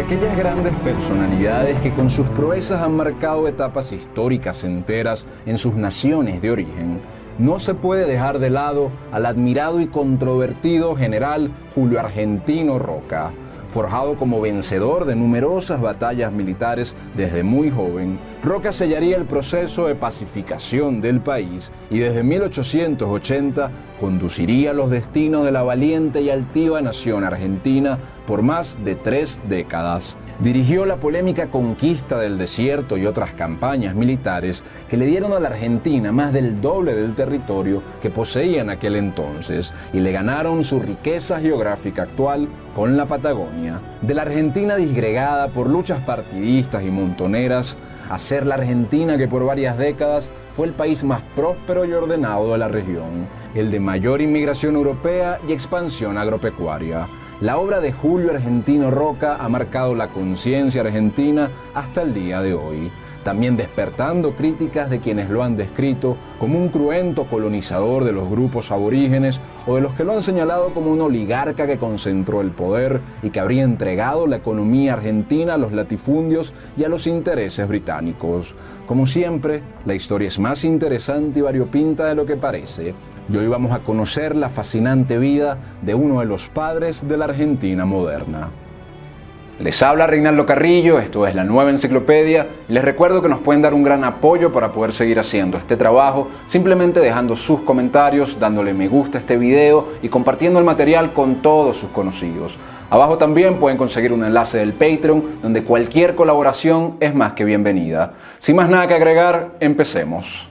Entre aquellas grandes personalidades que con sus proezas han marcado etapas históricas enteras en sus naciones de origen, no se puede dejar de lado al admirado y controvertido general Julio Argentino Roca. Forjado como vencedor de numerosas batallas militares desde muy joven, Roca sellaría el proceso de pacificación del país y desde 1880 conduciría los destinos de la valiente y altiva nación argentina por más de 3 décadas. Dirigió la polémica conquista del desierto y otras campañas militares que le dieron a la Argentina más del doble del territorio que poseía en aquel entonces y le ganaron su riqueza geográfica actual con la Patagonia. De la Argentina disgregada por luchas partidistas y montoneras a ser la Argentina que por varias décadas fue el país más próspero y ordenado de la región, el de mayor inmigración europea y expansión agropecuaria. La obra de Julio Argentino Roca ha marcado la conciencia argentina hasta el día de hoy, también despertando críticas de quienes lo han descrito como un cruento colonizador de los grupos aborígenes o de los que lo han señalado como un oligarca que concentró el poder y que habría entregado la economía argentina a los latifundios y a los intereses británicos. Como siempre, la historia es más interesante y variopinta de lo que parece, y hoy vamos a conocer la fascinante vida de uno de los padres de la Argentina moderna. Les habla Reinaldo Carrillo, esto es La Nueva Enciclopedia y les recuerdo que nos pueden dar un gran apoyo para poder seguir haciendo este trabajo simplemente dejando sus comentarios, dándole me gusta a este video y compartiendo el material con todos sus conocidos. Abajo también pueden conseguir un enlace del Patreon donde cualquier colaboración es más que bienvenida. Sin más nada que agregar, empecemos.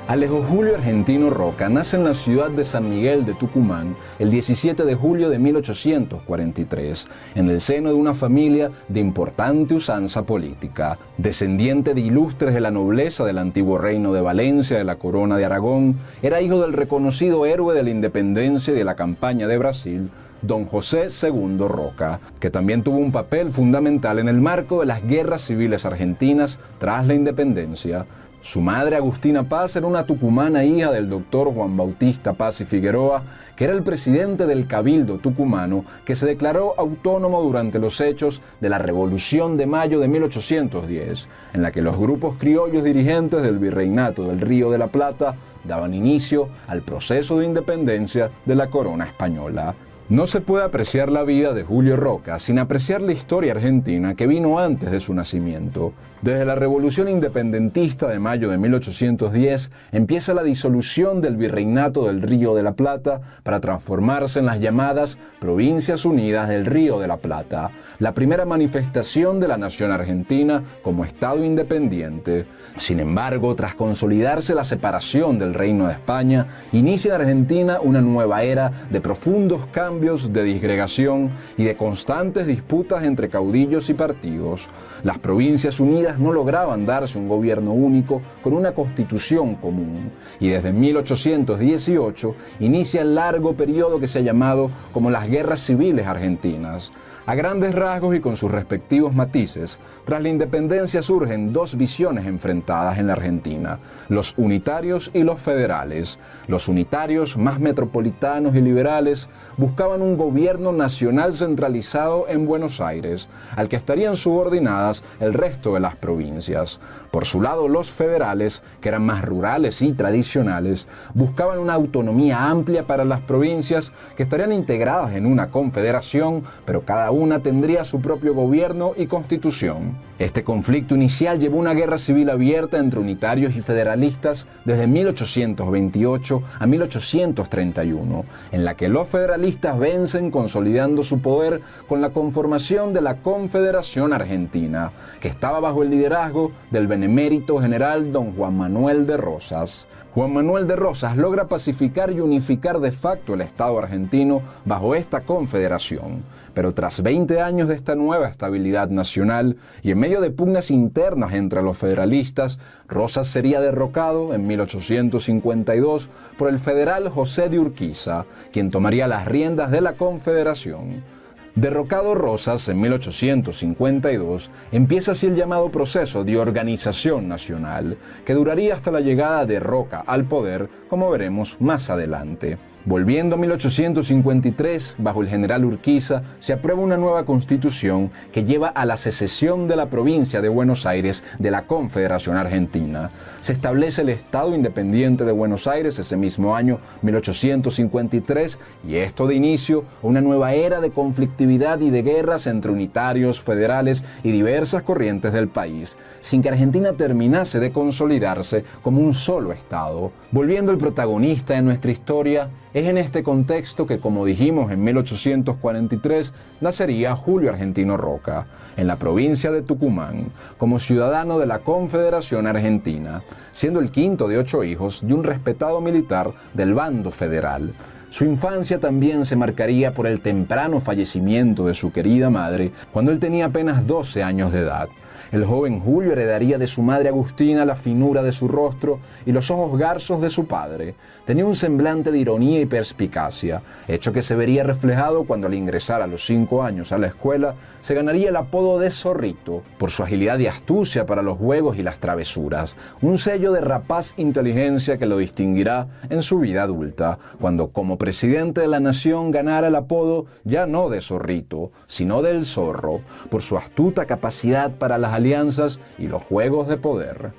Alejo Julio Argentino Roca nace en la ciudad de San Miguel de Tucumán el 17 de julio de 1843, en el seno de una familia de importante usanza política. Descendiente de ilustres de la nobleza del antiguo reino de Valencia de la Corona de Aragón, era hijo del reconocido héroe de la independencia y de la campaña de Brasil, don José II Roca, que también tuvo un papel fundamental en el marco de las guerras civiles argentinas tras la independencia. Su madre, Agustina Paz, era una tucumana hija del doctor Juan Bautista Paz y Figueroa, que era el presidente del Cabildo tucumano, que se declaró autónomo durante los hechos de la Revolución de Mayo de 1810, en la que los grupos criollos dirigentes del Virreinato del Río de la Plata daban inicio al proceso de independencia de la corona española. No se puede apreciar la vida de Julio Roca sin apreciar la historia argentina que vino antes de su nacimiento. Desde la Revolución Independentista de mayo de 1810 empieza la disolución del Virreinato del Río de la Plata para transformarse en las llamadas Provincias Unidas del Río de la Plata, la primera manifestación de la nación argentina como Estado independiente. Sin embargo, tras consolidarse la separación del Reino de España, inicia en Argentina una nueva era de profundos cambios, de disgregación y de constantes disputas entre caudillos y partidos. Las Provincias Unidas no lograban darse un gobierno único con una constitución común y desde 1818 inicia el largo periodo que se ha llamado como las Guerras Civiles Argentinas. A grandes rasgos y con sus respectivos matices, tras la independencia surgen dos visiones enfrentadas en la Argentina, los unitarios y los federales. Los unitarios, más metropolitanos y liberales, buscaban un gobierno nacional centralizado en Buenos Aires, al que estarían subordinadas el resto de las provincias. Por su lado, los federales, que eran más rurales y tradicionales, buscaban una autonomía amplia para las provincias que estarían integradas en una confederación, pero cada una tendría su propio gobierno y constitución. Este conflicto inicial llevó a una guerra civil abierta entre unitarios y federalistas desde 1828 a 1831, en la que los federalistas vencen consolidando su poder con la conformación de la Confederación Argentina, que estaba bajo el liderazgo del benemérito general don Juan Manuel de Rosas. Juan Manuel de Rosas logra pacificar y unificar de facto el Estado argentino bajo esta confederación, pero tras 20 años de esta nueva estabilidad nacional y en medio de pugnas internas entre los federalistas, Rosas sería derrocado en 1852 por el federal José de Urquiza, quien tomaría las riendas de la Confederación. Derrocado Rosas en 1852, empieza así el llamado proceso de organización nacional, que duraría hasta la llegada de Roca al poder, como veremos más adelante. Volviendo a 1853, bajo el general Urquiza, se aprueba una nueva constitución que lleva a la secesión de la provincia de Buenos Aires de la Confederación Argentina. Se establece el Estado Independiente de Buenos Aires ese mismo año, 1853, y esto da inicio a una nueva era de conflictividad y de guerras entre unitarios, federales y diversas corrientes del país, sin que Argentina terminase de consolidarse como un solo Estado. Volviendo al protagonista de nuestra historia, es en este contexto que, como dijimos, en 1843 nacería Julio Argentino Roca, en la provincia de Tucumán, como ciudadano de la Confederación Argentina, siendo el quinto de 8 hijos de un respetado militar del bando federal. Su infancia también se marcaría por el temprano fallecimiento de su querida madre cuando él tenía apenas 12 años de edad. El joven Julio heredaría de su madre Agustina la finura de su rostro y los ojos garzos de su padre. Tenía un semblante de ironía y perspicacia, hecho que se vería reflejado cuando al ingresar a los 5 años a la escuela se ganaría el apodo de Zorrito por su agilidad y astucia para los juegos y las travesuras, un sello de rapaz inteligencia que lo distinguirá en su vida adulta, cuando como presidente de la nación ganara el apodo ya no de Zorrito, sino del Zorro, por su astuta capacidad para las alianzas y los juegos de poder.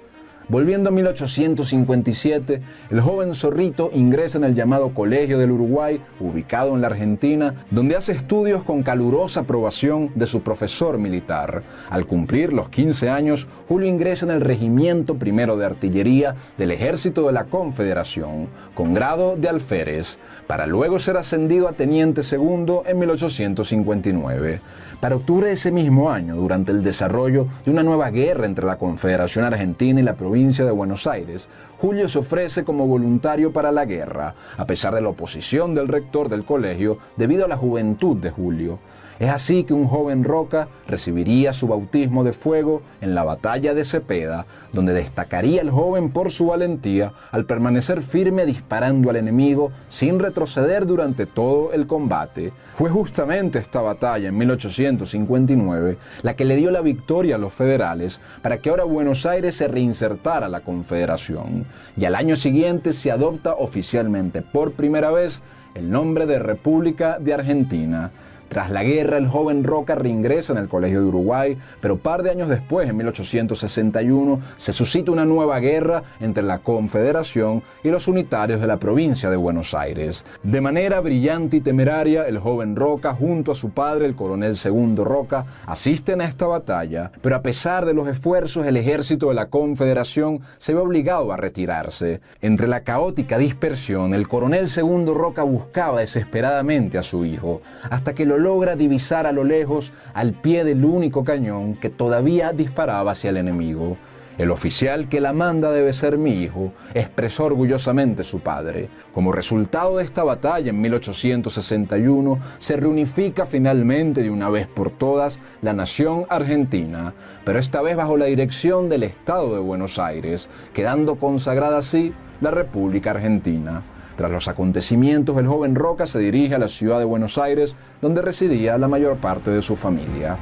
Volviendo a 1857, el joven Zorrito ingresa en el llamado Colegio del Uruguay, ubicado en la Argentina, donde hace estudios con calurosa aprobación de su profesor militar. Al cumplir los 15 años, Julio ingresa en el Regimiento I de Artillería del Ejército de la Confederación, con grado de alférez, para luego ser ascendido a teniente segundo en 1859. Para octubre de ese mismo año, durante el desarrollo de una nueva guerra entre la Confederación Argentina y la provincia de Buenos Aires, Julio se ofrece como voluntario para la guerra, a pesar de la oposición del rector del colegio debido a la juventud de Julio. Es así que un joven Roca recibiría su bautismo de fuego en la batalla de Cepeda, donde destacaría el joven por su valentía al permanecer firme disparando al enemigo sin retroceder durante todo el combate. Fue justamente esta batalla en 1859 la que le dio la victoria a los federales para que ahora Buenos Aires se reinsertara a la Confederación, y al año siguiente se adopta oficialmente por primera vez el nombre de República de Argentina. Tras la guerra, el joven Roca reingresa en el Colegio de Uruguay, pero par de años después, en 1861, se suscita una nueva guerra entre la Confederación y los unitarios de la provincia de Buenos Aires. De manera brillante y temeraria, el joven Roca, junto a su padre, el coronel Segundo Roca, asisten a esta batalla, pero a pesar de los esfuerzos, el ejército de la Confederación se ve obligado a retirarse. Entre la caótica dispersión, el coronel Segundo Roca buscaba desesperadamente a su hijo, hasta que lo logra divisar a lo lejos al pie del único cañón que todavía disparaba hacia el enemigo. El oficial que la manda debe ser mi hijo, expresó orgullosamente su padre. Como resultado de esta batalla en 1861, se reunifica finalmente de una vez por todas la nación argentina, pero esta vez bajo la dirección del Estado de Buenos Aires, quedando consagrada así la República Argentina. Tras los acontecimientos, el joven Roca se dirige a la ciudad de Buenos Aires, donde residía la mayor parte de su familia.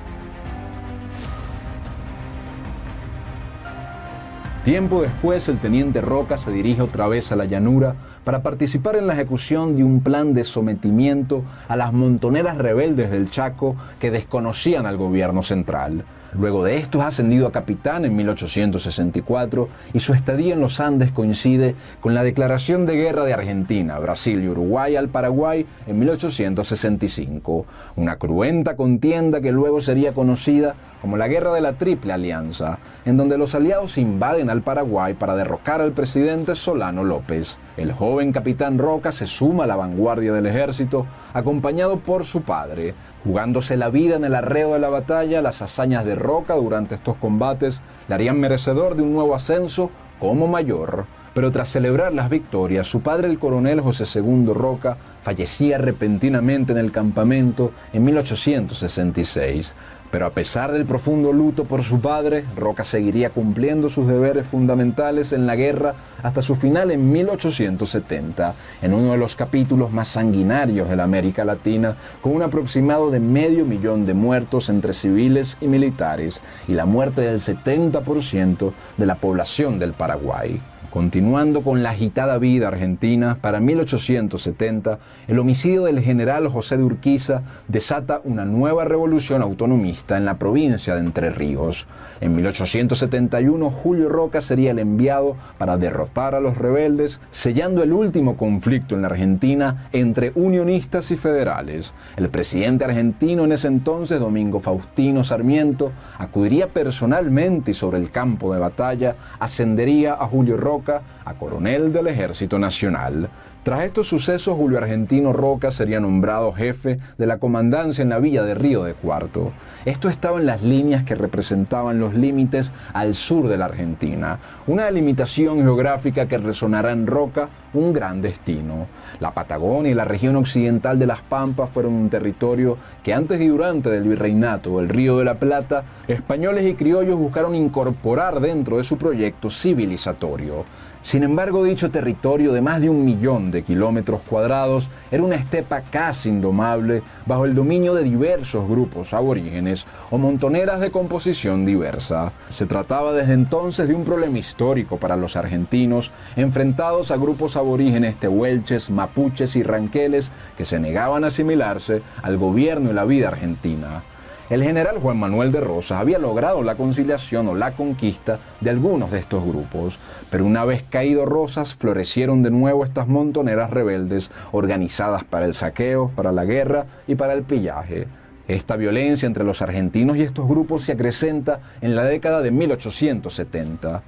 Tiempo después, el teniente Roca se dirige otra vez a la llanura para participar en la ejecución de un plan de sometimiento a las montoneras rebeldes del Chaco que desconocían al gobierno central. Luego de esto es ascendido a capitán en 1864 y su estadía en los Andes coincide con la declaración de guerra de Argentina, Brasil y Uruguay al Paraguay en 1865, una cruenta contienda que luego sería conocida como la Guerra de la Triple Alianza, en donde los aliados invaden al Paraguay para derrocar al presidente Solano López. El joven capitán Roca se suma a la vanguardia del ejército, acompañado por su padre. Jugándose la vida en el arreo de la batalla, las hazañas de Roca durante estos combates le harían merecedor de un nuevo ascenso como mayor. Pero tras celebrar las victorias, su padre, el coronel José Segundo Roca, fallecía repentinamente en el campamento en 1866. Pero a pesar del profundo luto por su padre, Roca seguiría cumpliendo sus deberes fundamentales en la guerra hasta su final en 1870, en uno de los capítulos más sanguinarios de la América Latina, con un aproximado de 500.000 de muertos entre civiles y militares y la muerte del 70% de la población del Paraguay. Continuando con la agitada vida argentina, para 1870, el homicidio del general José de Urquiza desata una nueva revolución autonomista en la provincia de Entre Ríos. En 1871, Julio Roca sería el enviado para derrotar a los rebeldes, sellando el último conflicto en la Argentina entre unionistas y federales. El presidente argentino en ese entonces, Domingo Faustino Sarmiento, acudiría personalmente y sobre el campo de batalla ascendería a Julio Roca a coronel del Ejército Nacional. Tras estos sucesos, Julio Argentino Roca sería nombrado jefe de la comandancia en la villa de Río de Cuarto. Esto estaba en las líneas que representaban los límites al sur de la Argentina, una delimitación geográfica que resonará en Roca un gran destino. La Patagonia y la región occidental de las Pampas fueron un territorio que antes y durante del virreinato del Río de la Plata, españoles y criollos buscaron incorporar dentro de su proyecto civilizatorio. Sin embargo, dicho territorio de más de 1 millón de kilómetros cuadrados era una estepa casi indomable bajo el dominio de diversos grupos aborígenes o montoneras de composición diversa. Se trataba desde entonces de un problema histórico para los argentinos, enfrentados a grupos aborígenes tehuelches, mapuches y ranqueles que se negaban a asimilarse al gobierno y la vida argentina. El general Juan Manuel de Rosas había logrado la conciliación o la conquista de algunos de estos grupos, pero una vez caído Rosas, florecieron de nuevo estas montoneras rebeldes organizadas para el saqueo, para la guerra y para el pillaje. Esta violencia entre los argentinos y estos grupos se acrecenta en la década de 1870.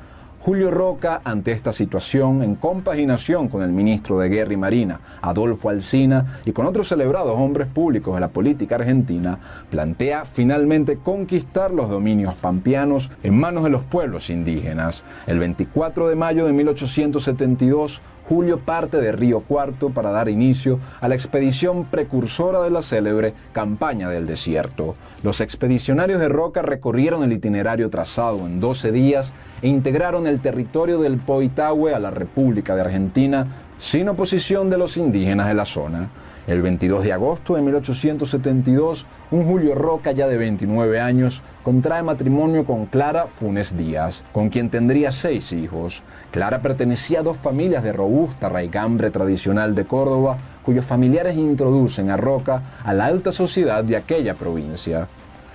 Julio Roca, ante esta situación, en compaginación con el ministro de Guerra y Marina, Adolfo Alsina, y con otros celebrados hombres públicos de la política argentina, plantea finalmente conquistar los dominios pampeanos en manos de los pueblos indígenas. El 24 de mayo de 1872, Julio parte de Río Cuarto para dar inicio a la expedición precursora de la célebre Campaña del Desierto. Los expedicionarios de Roca recorrieron el itinerario trazado en 12 días e integraron el territorio del Poitahue a la República de Argentina sin oposición de los indígenas de la zona. El 22 de agosto de 1872, un Julio Roca ya de 29 años contrae matrimonio con Clara Funes Díaz, con quien tendría 6 hijos. Clara pertenecía a 2 familias de robusta raigambre tradicional de Córdoba, cuyos familiares introducen a Roca a la alta sociedad de aquella provincia.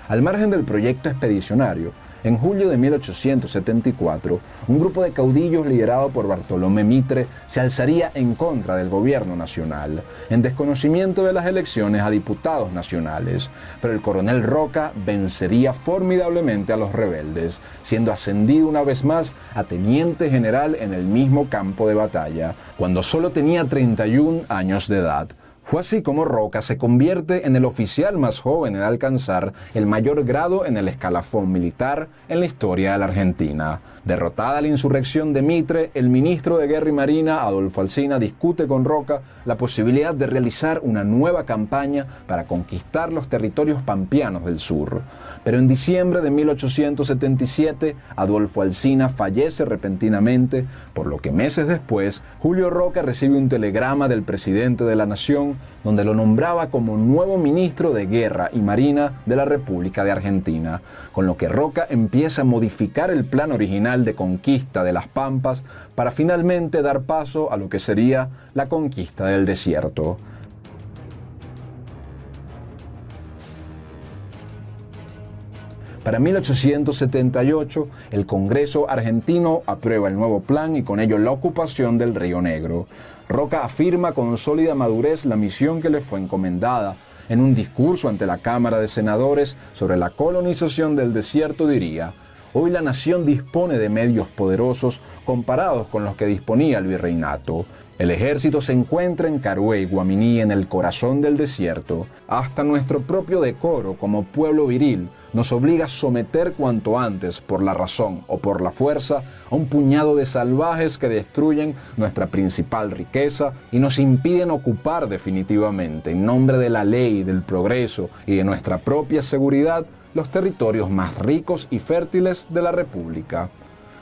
Al margen del proyecto expedicionario, en julio de 1874, un grupo de caudillos liderado por Bartolomé Mitre se alzaría en contra del gobierno nacional, en desconocimiento de las elecciones a diputados nacionales, pero el coronel Roca vencería formidablemente a los rebeldes, siendo ascendido una vez más a teniente general en el mismo campo de batalla, cuando solo tenía 31 años de edad. Fue así como Roca se convierte en el oficial más joven en alcanzar el mayor grado en el escalafón militar en la historia de la Argentina. Derrotada la insurrección de Mitre, el ministro de Guerra y Marina, Adolfo Alsina, discute con Roca la posibilidad de realizar una nueva campaña para conquistar los territorios pampeanos del sur. Pero en diciembre de 1877, Adolfo Alsina fallece repentinamente, por lo que meses después, Julio Roca recibe un telegrama del presidente de la Nación donde lo nombraba como nuevo ministro de Guerra y Marina de la República de Argentina, con lo que Roca empieza a modificar el plan original de conquista de las Pampas para finalmente dar paso a lo que sería la conquista del desierto. Para 1878, el Congreso argentino aprueba el nuevo plan y con ello la ocupación del Río Negro. Roca afirma con sólida madurez la misión que le fue encomendada. En un discurso ante la Cámara de Senadores sobre la colonización del desierto diría: «Hoy la nación dispone de medios poderosos comparados con los que disponía el virreinato. El ejército se encuentra en Carué y Guaminí, en el corazón del desierto. Hasta nuestro propio decoro como pueblo viril nos obliga a someter cuanto antes, por la razón o por la fuerza, a un puñado de salvajes que destruyen nuestra principal riqueza y nos impiden ocupar definitivamente, en nombre de la ley, del progreso y de nuestra propia seguridad, los territorios más ricos y fértiles de la República».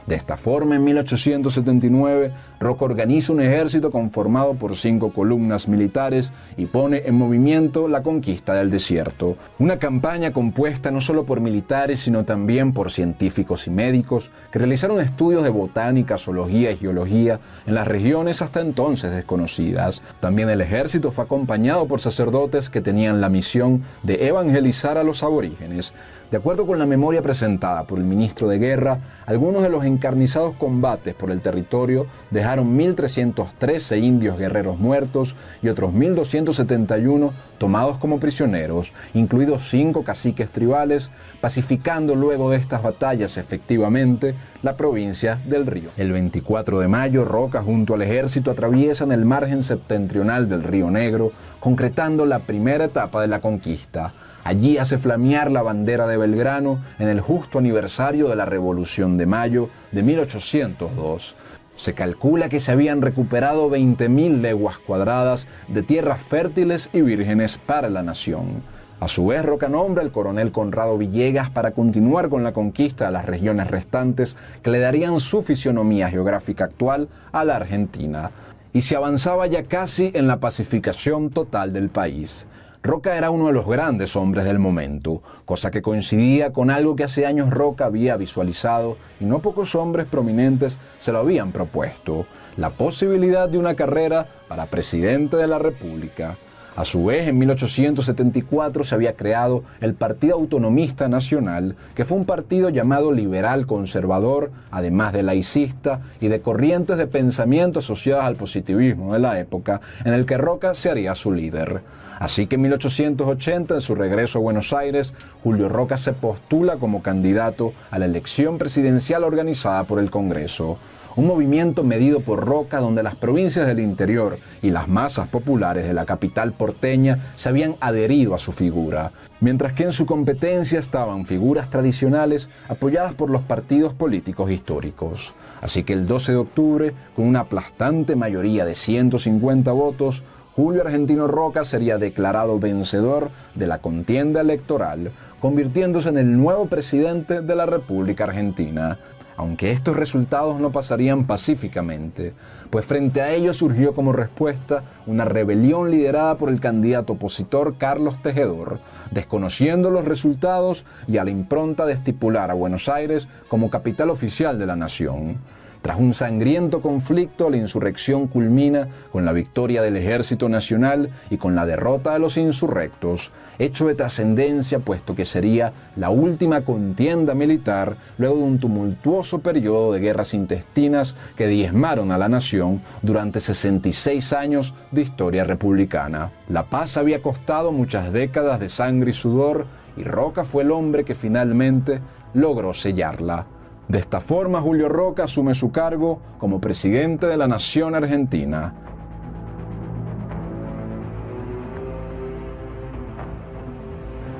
De esta forma, en 1879, Roca organiza un ejército conformado por 5 columnas militares y pone en movimiento la conquista del desierto. Una campaña compuesta no solo por militares, sino también por científicos y médicos que realizaron estudios de botánica, zoología y geología en las regiones hasta entonces desconocidas. También el ejército fue acompañado por sacerdotes que tenían la misión de evangelizar a los aborígenes. De acuerdo con la memoria presentada por el ministro de Guerra, algunos de los encarnizados combates por el territorio dejaron 1.313 indios guerreros muertos y otros 1.271 tomados como prisioneros, incluidos 5 caciques tribales, pacificando luego de estas batallas efectivamente la provincia del Río. El 24 de mayo, Roca junto al ejército atraviesan el margen septentrional del Río Negro, concretando la primera etapa de la conquista. Allí hace flamear la bandera de Belgrano en el justo aniversario de la Revolución de Mayo de 1802. Se calcula que se habían recuperado 20.000 leguas cuadradas de tierras fértiles y vírgenes para la nación. A su vez, Roca nombra al coronel Conrado Villegas para continuar con la conquista de las regiones restantes que le darían su fisionomía geográfica actual a la Argentina. Y se avanzaba ya casi en la pacificación total del país. Roca era uno de los grandes hombres del momento, cosa que coincidía con algo que hace años Roca había visualizado y no pocos hombres prominentes se lo habían propuesto: la posibilidad de una carrera para presidente de la República. A su vez, en 1874 se había creado el Partido Autonomista Nacional, que fue un partido llamado liberal conservador, además de laicista y de corrientes de pensamiento asociadas al positivismo de la época, en el que Roca se haría su líder. Así que en 1880, en su regreso a Buenos Aires, Julio Roca se postula como candidato a la elección presidencial organizada por el Congreso. Un movimiento medido por Roca donde las provincias del interior y las masas populares de la capital porteña se habían adherido a su figura, mientras que en su competencia estaban figuras tradicionales apoyadas por los partidos políticos históricos. Así que el 12 de octubre, con una aplastante mayoría de 150 votos, Julio Argentino Roca sería declarado vencedor de la contienda electoral, convirtiéndose en el nuevo presidente de la República Argentina. Aunque estos resultados no pasarían pacíficamente, pues frente a ellos surgió como respuesta una rebelión liderada por el candidato opositor Carlos Tejedor, desconociendo los resultados y a la impronta de estipular a Buenos Aires como capital oficial de la nación. Tras un sangriento conflicto, la insurrección culmina con la victoria del Ejército Nacional y con la derrota de los insurrectos, hecho de trascendencia puesto que sería la última contienda militar luego de un tumultuoso periodo de guerras intestinas que diezmaron a la nación durante 66 años de historia republicana. La paz había costado muchas décadas de sangre y sudor, y Roca fue el hombre que finalmente logró sellarla. De esta forma, Julio Roca asume su cargo como presidente de la nación argentina.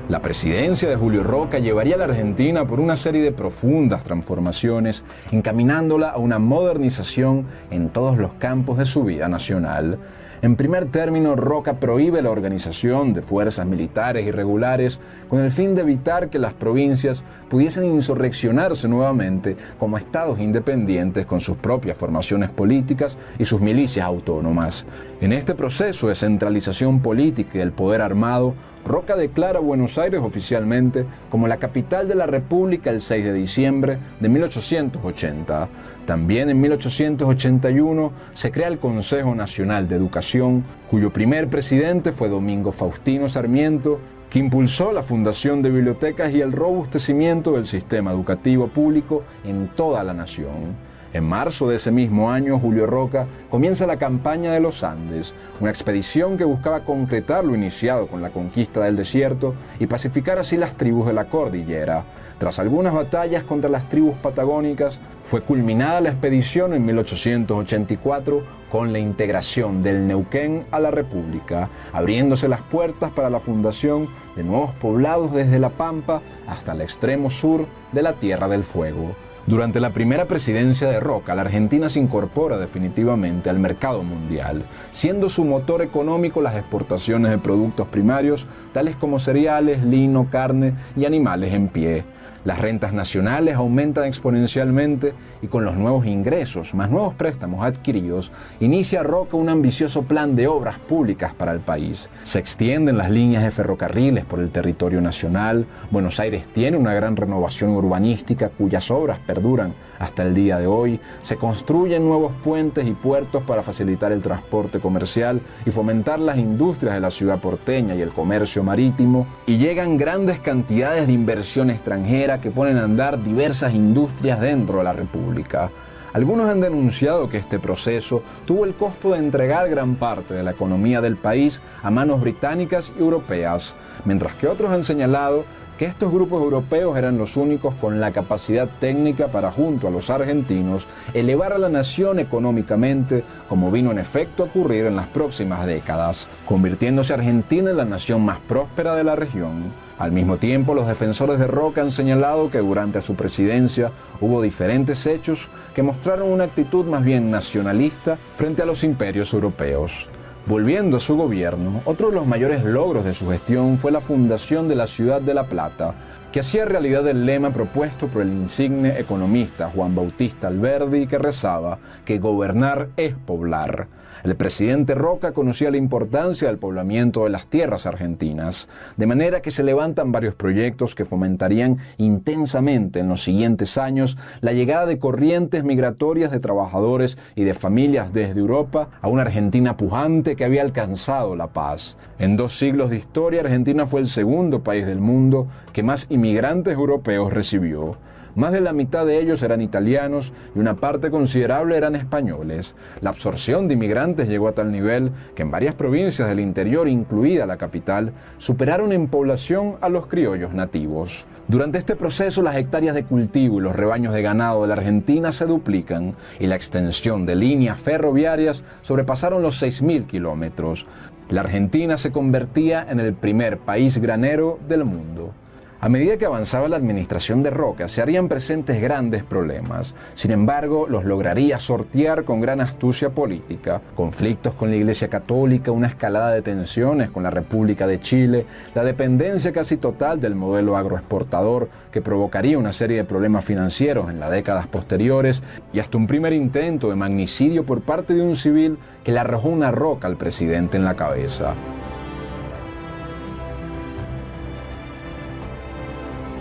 La presidencia de Julio Roca llevaría a la Argentina por una serie de profundas transformaciones, encaminándola a una modernización en todos los campos de su vida nacional. En primer término, Roca prohíbe la organización de fuerzas militares irregulares con el fin de evitar que las provincias pudiesen insurreccionarse nuevamente como estados independientes con sus propias formaciones políticas y sus milicias autónomas. En este proceso de centralización política y del poder armado, Roca declara a Buenos Aires oficialmente como la capital de la República el 6 de diciembre de 1880. También en 1881 se crea el Consejo Nacional de Educación, cuyo primer presidente fue Domingo Faustino Sarmiento, que impulsó la fundación de bibliotecas y el robustecimiento del sistema educativo público en toda la nación. En marzo de ese mismo año, Julio Roca comienza la campaña de los Andes, una expedición que buscaba concretar lo iniciado con la conquista del desierto y pacificar así las tribus de la cordillera. Tras algunas batallas contra las tribus patagónicas, fue culminada la expedición en 1884 con la integración del Neuquén a la República, abriéndose las puertas para la fundación de nuevos poblados desde La Pampa hasta el extremo sur de la Tierra del Fuego. Durante la primera presidencia de Roca, la Argentina se incorpora definitivamente al mercado mundial, siendo su motor económico las exportaciones de productos primarios, tales como cereales, lino, carne y animales en pie. Las rentas nacionales aumentan exponencialmente y con los nuevos ingresos, más nuevos préstamos adquiridos, inicia Roca un ambicioso plan de obras públicas para el país. Se extienden las líneas de ferrocarriles por el territorio nacional. Buenos Aires tiene una gran renovación urbanística cuyas obras perduran hasta el día de hoy. Se construyen nuevos puentes y puertos para facilitar el transporte comercial y fomentar las industrias de la ciudad porteña y el comercio marítimo. Y llegan grandes cantidades de inversión extranjera que ponen a andar diversas industrias dentro de la República. Algunos han denunciado que este proceso tuvo el costo de entregar gran parte de la economía del país a manos británicas y europeas, mientras que otros han señalado que estos grupos europeos eran los únicos con la capacidad técnica para, junto a los argentinos, elevar a la nación económicamente, como vino en efecto a ocurrir en las próximas décadas, convirtiéndose Argentina en la nación más próspera de la región. Al mismo tiempo, los defensores de Roca han señalado que durante su presidencia hubo diferentes hechos que mostraron una actitud más bien nacionalista frente a los imperios europeos. Volviendo a su gobierno, otro de los mayores logros de su gestión fue la fundación de la ciudad de La Plata, que hacía realidad el lema propuesto por el insigne economista Juan Bautista Alberdi, que rezaba que gobernar es poblar. El presidente Roca conocía la importancia del poblamiento de las tierras argentinas, de manera que se levantan varios proyectos que fomentarían intensamente en los siguientes años la llegada de corrientes migratorias de trabajadores y de familias desde Europa a una Argentina pujante que había alcanzado la paz. En 2 siglos de historia, Argentina fue el segundo país del mundo que más inmigrantes europeos recibió. Más de la mitad de ellos eran italianos y una parte considerable eran españoles. La absorción de inmigrantes llegó a tal nivel que en varias provincias del interior, incluida la capital, superaron en población a los criollos nativos. Durante este proceso, las hectáreas de cultivo y los rebaños de ganado de la Argentina se duplican y la extensión de líneas ferroviarias sobrepasaron los 6.000 kilómetros. La Argentina se convertía en el primer país granero del mundo. A medida que avanzaba la administración de Roca, se harían presentes grandes problemas. Sin embargo, los lograría sortear con gran astucia política. Conflictos con la Iglesia Católica, una escalada de tensiones con la República de Chile, la dependencia casi total del modelo agroexportador que provocaría una serie de problemas financieros en las décadas posteriores y hasta un primer intento de magnicidio por parte de un civil que le arrojó una roca al presidente en la cabeza.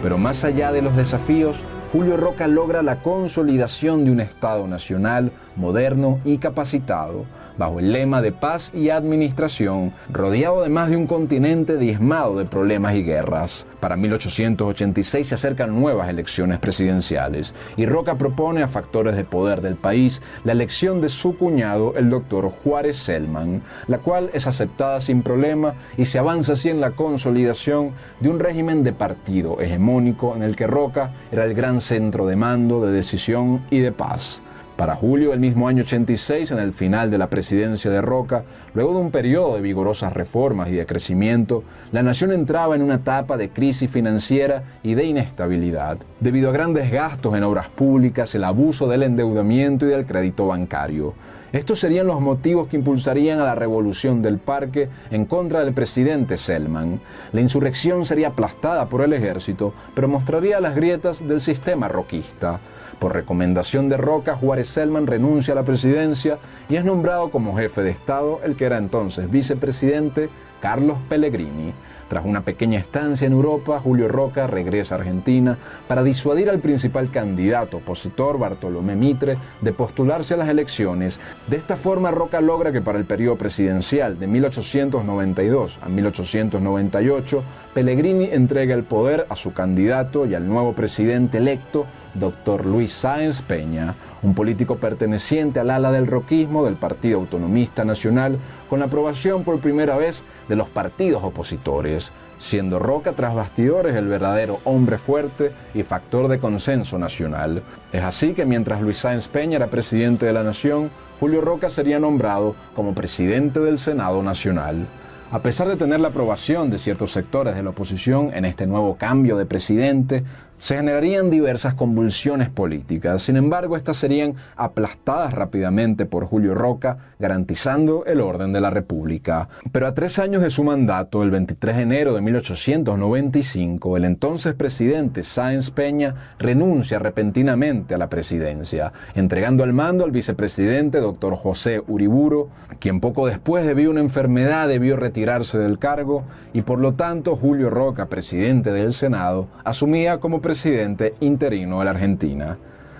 Pero más allá de los desafíos, Julio Roca logra la consolidación de un Estado nacional moderno y capacitado, bajo el lema de paz y administración, rodeado además de un continente diezmado de problemas y guerras. Para 1886 se acercan nuevas elecciones presidenciales y Roca propone a factores de poder del país la elección de su cuñado, el doctor Juárez Celman, la cual es aceptada sin problema y se avanza así en la consolidación de un régimen de partido hegemónico en el que Roca era el gran centro de mando, de decisión y de paz. Para julio del mismo año 86, en el final de la presidencia de Roca, luego de un periodo de vigorosas reformas y de crecimiento, la nación entraba en una etapa de crisis financiera y de inestabilidad, debido a grandes gastos en obras públicas, el abuso del endeudamiento y del crédito bancario. Estos serían los motivos que impulsarían a la revolución del Parque en contra del presidente Celman. La insurrección sería aplastada por el ejército, pero mostraría las grietas del sistema roquista. Por recomendación de Roca, Juárez Celman renuncia a la presidencia y es nombrado como jefe de Estado el que era entonces vicepresidente Carlos Pellegrini. Tras una pequeña estancia en Europa, Julio Roca regresa a Argentina para disuadir al principal candidato opositor, Bartolomé Mitre, de postularse a las elecciones. De esta forma, Roca logra que para el periodo presidencial de 1892 a 1898, Pellegrini entrega el poder a su candidato y al nuevo presidente electo, Dr. Luis Sáenz Peña, un político perteneciente al ala del roquismo del Partido Autonomista Nacional, con la aprobación por primera vez de los partidos opositores, siendo Roca tras bastidores el verdadero hombre fuerte y factor de consenso nacional. Es así que mientras Luis Sáenz Peña era presidente de la Nación, Julio Roca sería nombrado como presidente del Senado Nacional. A pesar de tener la aprobación de ciertos sectores de la oposición en este nuevo cambio de presidente, Se generarían diversas convulsiones políticas, sin embargo estas serían aplastadas rápidamente por Julio Roca, garantizando el orden de la República. Pero a 3 años de su mandato, el 23 de enero de 1895, el entonces presidente Sáenz Peña renuncia repentinamente a la presidencia, entregando el mando al vicepresidente Dr. José Uriburu, quien poco después, debido a una enfermedad, debió retirarse del cargo y por lo tanto Julio Roca, presidente del Senado, asumía como presidente interino de la Argentina.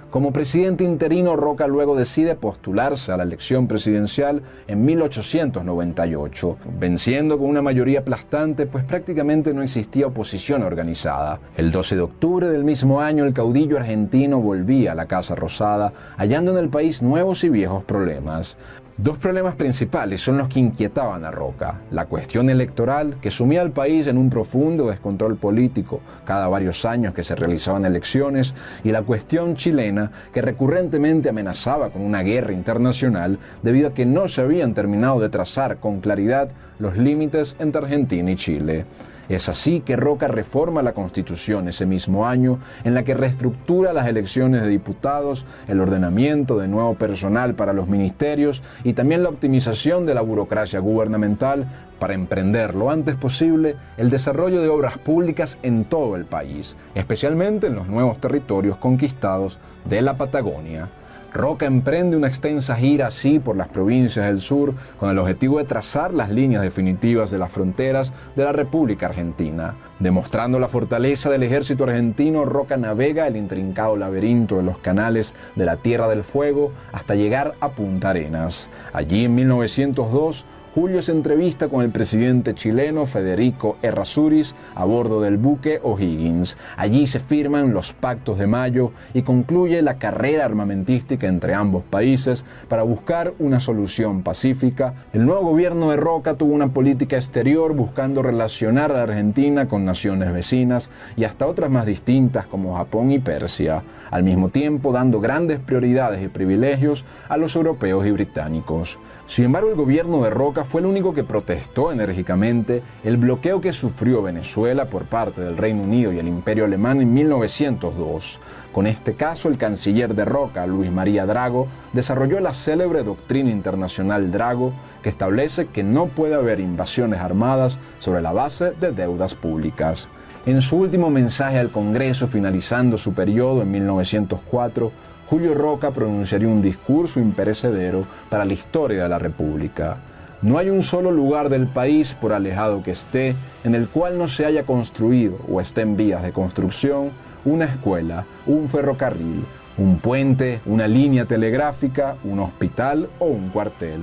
Como presidente interino, Roca luego decide postularse a la elección presidencial en 1898, venciendo con una mayoría aplastante, pues prácticamente no existía oposición organizada. El 12 de octubre del mismo año, el caudillo argentino volvía a la Casa Rosada, hallando en el país nuevos y viejos problemas. 2 problemas principales son los que inquietaban a Roca: la cuestión electoral, que sumía al país en un profundo descontrol político cada varios años que se realizaban elecciones, y la cuestión chilena, que recurrentemente amenazaba con una guerra internacional debido a que no se habían terminado de trazar con claridad los límites entre Argentina y Chile. Es así que Roca reforma la Constitución ese mismo año, en la que reestructura las elecciones de diputados, el ordenamiento de nuevo personal para los ministerios y también la optimización de la burocracia gubernamental para emprender lo antes posible el desarrollo de obras públicas en todo el país, especialmente en los nuevos territorios conquistados de la Patagonia. Roca emprende una extensa gira así por las provincias del sur con el objetivo de trazar las líneas definitivas de las fronteras de la República Argentina. Demostrando la fortaleza del ejército argentino, Roca navega el intrincado laberinto de los canales de la Tierra del Fuego hasta llegar a Punta Arenas. Allí en 1902, Julio se entrevista con el presidente chileno Federico Errázuriz a bordo del buque O'Higgins. Allí se firman los Pactos de Mayo y concluye la carrera armamentística entre ambos países para buscar una solución pacífica. El nuevo gobierno de Roca tuvo una política exterior buscando relacionar a la Argentina con naciones vecinas y hasta otras más distintas como Japón y Persia, al mismo tiempo dando grandes prioridades y privilegios a los europeos y británicos. Sin embargo, el gobierno de Roca fue el único que protestó enérgicamente el bloqueo que sufrió Venezuela por parte del Reino Unido y el Imperio Alemán en 1902. Con este caso, el canciller de Roca, Luis María Drago, desarrolló la célebre doctrina internacional Drago, que establece que no puede haber invasiones armadas sobre la base de deudas públicas. En su último mensaje al Congreso, finalizando su periodo en 1904, Julio Roca pronunciaría un discurso imperecedero para la historia de la República. No hay un solo lugar del país, por alejado que esté, en el cual no se haya construido o esté en vías de construcción una escuela, un ferrocarril, un puente, una línea telegráfica, un hospital o un cuartel.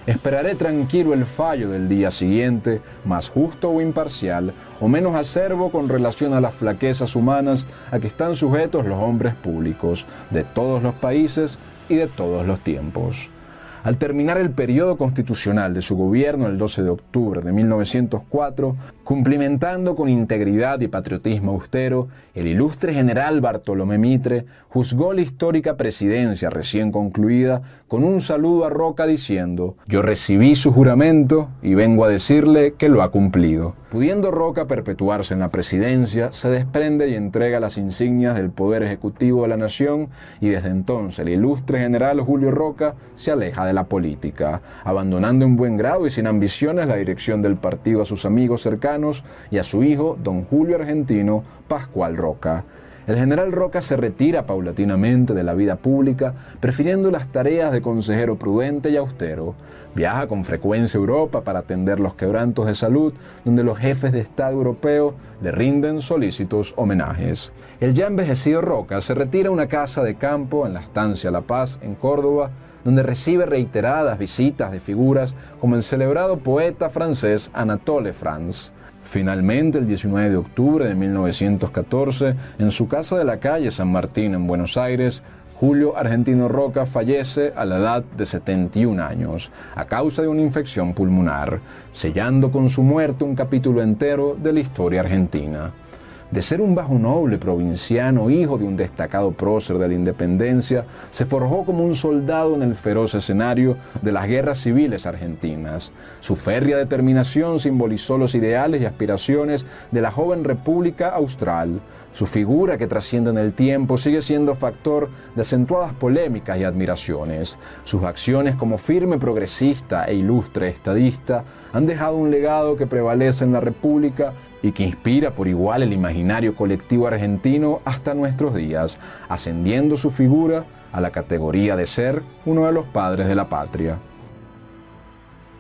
Esperaré tranquilo el fallo del día siguiente, más justo o imparcial, o menos acerbo con relación a las flaquezas humanas a que están sujetos los hombres públicos de todos los países y de todos los tiempos. Al terminar el periodo constitucional de su gobierno el 12 de octubre de 1904, cumplimentando con integridad y patriotismo austero, el ilustre general Bartolomé Mitre juzgó la histórica presidencia recién concluida con un saludo a Roca diciendo: «Yo recibí su juramento y vengo a decirle que lo ha cumplido». Pudiendo Roca perpetuarse en la presidencia, se desprende y entrega las insignias del Poder Ejecutivo de la Nación y desde entonces el ilustre general Julio Roca se aleja de la política, abandonando en buen grado y sin ambiciones la dirección del partido a sus amigos cercanos y a su hijo, don Julio Argentino Pascual Roca. El general Roca se retira paulatinamente de la vida pública, prefiriendo las tareas de consejero prudente y austero. Viaja con frecuencia a Europa para atender los quebrantos de salud, donde los jefes de Estado europeos le rinden solícitos homenajes. El ya envejecido Roca se retira a una casa de campo en la estancia La Paz, en Córdoba, donde recibe reiteradas visitas de figuras como el celebrado poeta francés Anatole France. Finalmente, el 19 de octubre de 1914, en su casa de la calle San Martín en Buenos Aires, Julio Argentino Roca fallece a la edad de 71 años, a causa de una infección pulmonar, sellando con su muerte un capítulo entero de la historia argentina. De ser un bajo noble provinciano, hijo de un destacado prócer de la independencia, se forjó como un soldado en el feroz escenario de las guerras civiles argentinas. Su férrea determinación simbolizó los ideales y aspiraciones de la joven República Austral. Su figura, que trasciende en el tiempo, sigue siendo factor de acentuadas polémicas y admiraciones. Sus acciones como firme progresista e ilustre estadista han dejado un legado que prevalece en la República y que inspira por igual el imaginario colectivo argentino hasta nuestros días, ascendiendo su figura a la categoría de ser uno de los padres de la patria.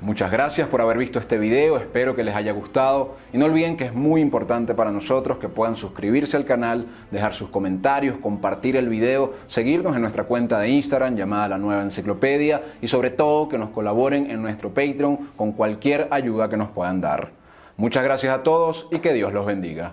Muchas gracias por haber visto este video, espero que les haya gustado y no olviden que es muy importante para nosotros que puedan suscribirse al canal, dejar sus comentarios, compartir el video, seguirnos en nuestra cuenta de Instagram llamada La Nueva Enciclopedia y sobre todo que nos colaboren en nuestro Patreon con cualquier ayuda que nos puedan dar. Muchas gracias a todos y que Dios los bendiga.